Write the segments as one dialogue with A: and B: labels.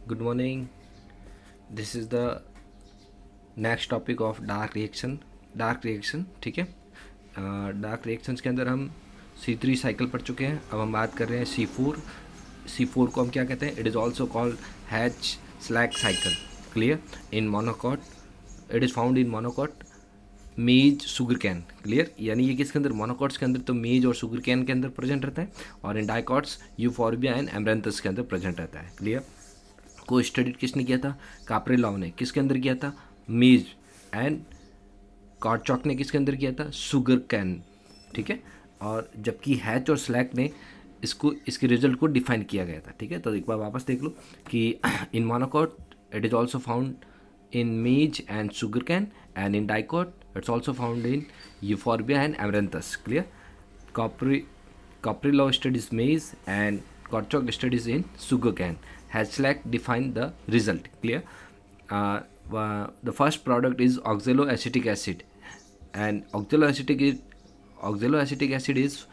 A: Good morning. This is the next topic of dark reaction. ठीक है. Dark reactions के अंदर हम C3 साइकिल पढ़ चुके हैं. अब हम बात कर रहे हैं C4 को हम क्या कहते हैं? It is also called hatch slack cycle. Clear. In monocot it is found in monocot, मेज, शुगर कैन. क्लियर. यानी ये किसके अंदर? मोनोकॉट्स के अंदर तो मेज और शुगर कैन के अंदर प्रेजेंट रहता है, और इन डाइकॉट्स यूफॉर्बिया एंड एमरेंथस के अंदर प्रेजेंट रहता है. क्लियर. को स्टडी किसने किया था? काप्रेलॉव ने. किसके अंदर किया था? मेज. एंड कॉर्चॉक ने किसके अंदर किया था? Sugar cane. ठीक है. और जबकि हैच और स्लैक ने इसके रिजल्ट को डिफाइन किया गया था. ठीक है. तो एक बार वापस देख लो कि in monocot it is also found in maize and sugarcane, and in dicot it's also found in euphorbia and amaranthus. Clear. Caprillo studies maize and Korchok studies in sugarcane. Hatchslack defined the result. Clear. The first product is oxaloacetic acid, and oxaloacetic acid is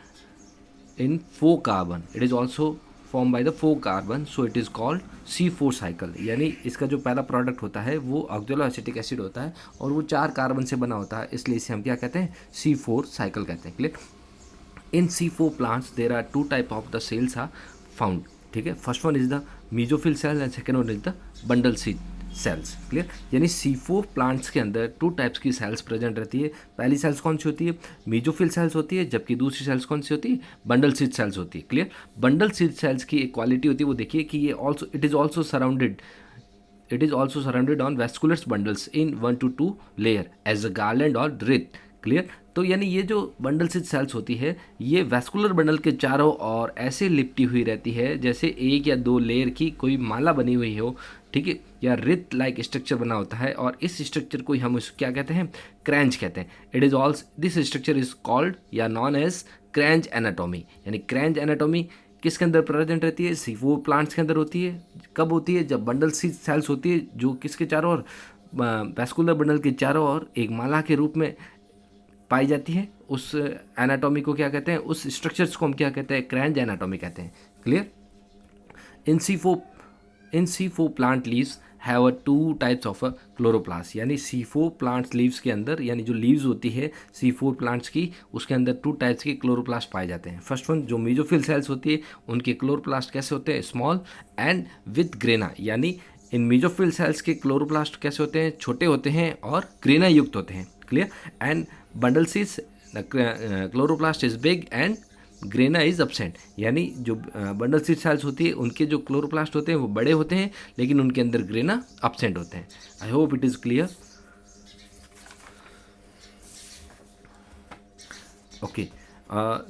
A: in 4 carbon. It is also form by the 4 carbon, so it is called C4 cycle. यानी इसका जो पहला product होता है वो oxaloacetic acid होता है और वो 4 कार्बन से बना होता है, इसलिए इसे हम क्या कहते हैं? C4 साइकिल कहते हैं. Clear. In C4 plants there are 2 type of the cells are found. ठीक है. First one is the mesophyll cell and second one is the bundle sheath cells. Clear. यानी C4 प्लांट्स के अंदर 2 types की cells present रहती है. पहली sales कौन सी होती है? मीजोफिल सेल्स होती है, जबकि दूसरी सेल्स कौन सी होती है? बंडल सीड सेल्स होती है. क्लियर. बंडल सीड सेल्स की एक क्वालिटी होती है, वो देखिए कि ये it is also surrounded on vascular bundles in 1 to 2 layer as a garland और रिथ. क्लियर. तो यानी ये जो बंडल सीड सेल्स होती है ये वेस्कुलर बंडल के चारों ओर ऐसे लिपटी हुई रहती है जैसे 1 या 2 लेयर की कोई माला बनी हुई हो. ठीक है. या रिथ लाइक स्ट्रक्चर बना होता है, और इस स्ट्रक्चर को हम क्या कहते हैं? क्रैंच कहते हैं. It is also this structure is called या नॉन एज क्रैंच एनाटॉमी. यानी क्रैंच एनाटॉमी किसके अंदर प्रेजेंट रहती है? C4 प्लांट्स के अंदर होती है. कब होती है? जब बंडल सीड सेल्स होती है जो किसके चारों ओर? वेस्कुलर बंडल के चारों ओर एक माला के रूप में पाई जाती है. उस एनाटॉमी को क्या कहते हैं? उस स्ट्रक्चर्स को हम क्या कहते हैं? क्रैंच एनाटॉमी कहते हैं. Clear. In C4 plant leaves have 2 types of chloroplast. यानी C4 प्लांट्स लीव्स के अंदर, यानी जो लीव्स होती है C4 प्लांट्स की, उसके अंदर 2 टाइप्स के क्लोरोप्लास्ट पाए जाते हैं. फर्स्ट वन जो मीजोफिल सेल्स होती है उनके क्लोरोप्लास्ट कैसे होते हैं? Small and with grana. यानी इन मीजोफिल सेल्स के क्लोरोप्लास्ट कैसे होते हैं? छोटे होते हैं और ग्रेना युक्त होते हैं. Clear. And bundle seeds chloroplast is big and grana is absent. यानी जो बंडल सीड सेल्स होती है उनके जो क्लोरोप्लास्ट होते हैं वो बड़े होते हैं, लेकिन उनके अंदर ग्रेना एब्सेंट होते हैं. I hope it is clear. Okay.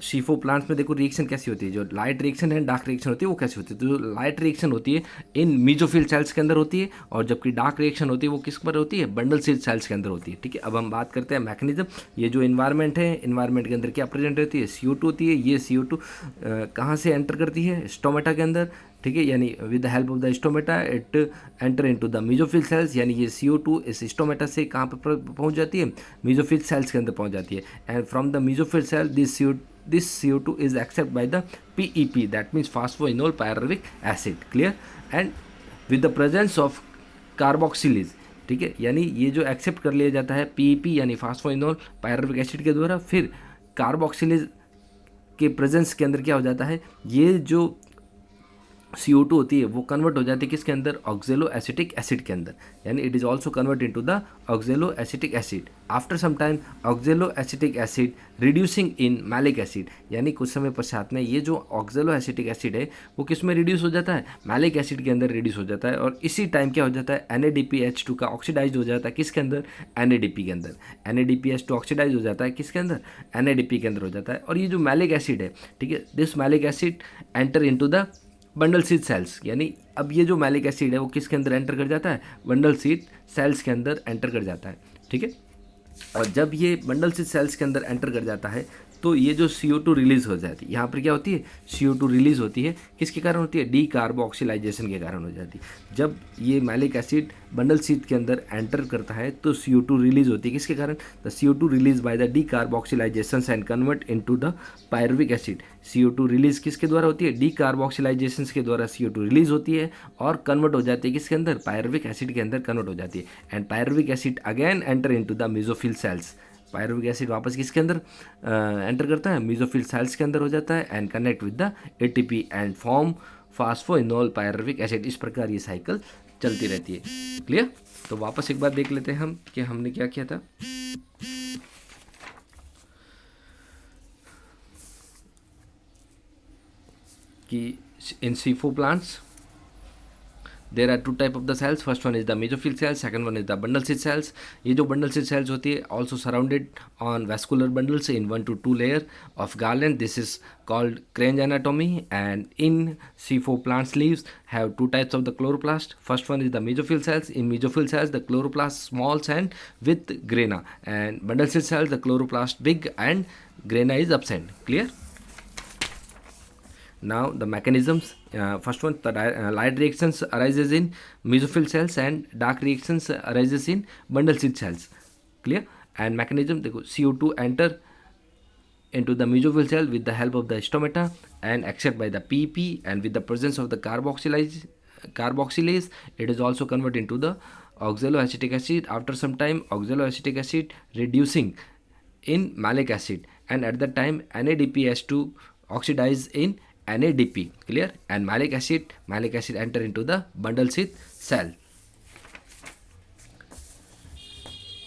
A: C4 plants में देखो रिएक्शन कैसी होती है. जो लाइट रिएक्शन है, डार्क रिएक्शन होती है, वो कैसी होती है? तो जो लाइट रिएक्शन होती है इन मीजोफिल सेल्स के अंदर होती है, और जबकि डार्क रिएक्शन होती है वो किस पर होती है? बंडल सीड सेल्स के अंदर होती है. ठीक है. अब हम बात करते हैं मैकेनिज्म. ये जो इन्वायरमेंट है, इन्वायरमेंट के अंदर क्या प्रेजेंट रहती है? CO2 होती है. ये CO2 कहाँ से एंटर करती है? स्टोमेटा के अंदर. ठीक है. यानी with the help of the stomata it enter into the mesophyll cells. यानी ये CO2 इस स्टोमेटा से कहाँ पर पहुँच जाती है? मीजोफिल सेल्स के अंदर पहुँच जाती है. And from the mesophyll cell this CO2 is accepted by the PEP, that means phosphoenol pyruvic acid. Clear. And with the presence of carboxylase. ठीक है. यानी ये जो एक्सेप्ट कर लिया जाता है PEP यानी फास्फोइनोल पायरुविक एसिड के द्वारा, फिर कार्बोक्सिलेज के प्रेजेंस के अंदर क्या हो जाता है? ये जो CO2 होती है वो कन्वर्ट हो जाती है किसके अंदर? ऑक्जेलोएसिटिक एसिड के अंदर. यानी it is also convert into the oxaloacetic acid. After some time oxaloacetic acid reducing in malic acid. यानी कुछ समय पश्चात में ये जो ऑक्जेलोएसिटिक एसिड है वो किस में रिड्यूस हो जाता है? मैलिक एसिड के अंदर रिड्यूस हो जाता है. और इसी टाइम क्या हो जाता है? NADPH2 का ऑक्सीडाइज हो जाता है किसके अंदर? NADP के अंदर. NADPH2 ऑक्सीडाइज हो जाता है किसके अंदर? NADP के अंदर हो जाता है. और ये जो मैलिक एसिड है, ठीक है, this malic acid enter into the bundle sheath cells. यानी अब ये जो मैलिक एसिड है वो किसके अंदर एंटर कर जाता है? बंडल सीड सेल्स के अंदर एंटर कर जाता है. ठीक है. और जब ये बंडल सीड सेल्स के अंदर एंटर कर जाता है तो ये जो CO2 रिलीज़ हो जाती है, यहाँ पर क्या होती है, CO2 रिलीज़ होती है, किसके कारण होती है, डी कार्बोक्सिलाइजेशन के कारण हो जाती है। जब ये मैलिक एसिड बंडल शीथ के अंदर एंटर करता है तो CO2 रिलीज़ होती है, किसके कारण, the CO2 release by the decarboxylation and convert into the pyruvic acid. CO2 release किसके द्वारा होती है, डी कार्बोक्सिलाइजेशन के द्वारा CO2 रिलीज होती है और कन्वर्ट हो जाती है किसके अंदर, पायरुविक एसिड के अंदर कन्वर्ट हो जाती है। And pyruvic acid again enter into the mesophyll cells. Pyruvic acid वापस किसके अंदर एंटर करता है, मेसोफिल सेल्स के अंदर हो जाता है and connect with the ATP and form phosphoenol pyruvic acid. इस प्रकार ये साइकिल चलती रहती है। क्लियर। तो वापस एक बार देख लेते हैं हम कि हमने क्या किया था। कि इन C4 plants there are two type of the cells. First one is the mesophyll cells, second one is the bundle sheath cells. ये जो bundle sheath cells होती है also surrounded on vascular bundles in 1 to 2 layer of garland. This is called Cranch anatomy. And in C4 plants leaves have two types of the chloroplast. First one is the mesophyll cells. In mesophyll cells the chloroplast small and with grana, and bundle sheath cells the chloroplast big and grana is absent. Clear. Now the mechanisms, first one, the light reactions arises in mesophyll cells and dark reactions arises in bundle sheath cells. Clear. And mechanism, देखो CO2 enter into the mesophyll cell with the help of the stomata and accept by the PP, and with the presence of the carboxylase it is also converted into the oxaloacetic acid. After some time oxaloacetic acid reducing in malic acid, and at that time NADP has to oxidize in NADP. Clear. And malic acid enter into the bundle sheath cell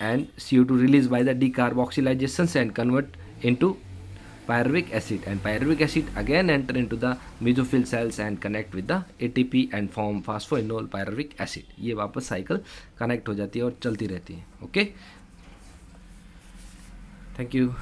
A: and CO2 released by the decarboxylations and convert into pyruvic acid, and pyruvic acid again enter into the mesophyll cells and connect with the ATP and form phosphoenol pyruvic acid. ये वापस cycle connect हो जाती है और चलती रहती है. Okay, thank you.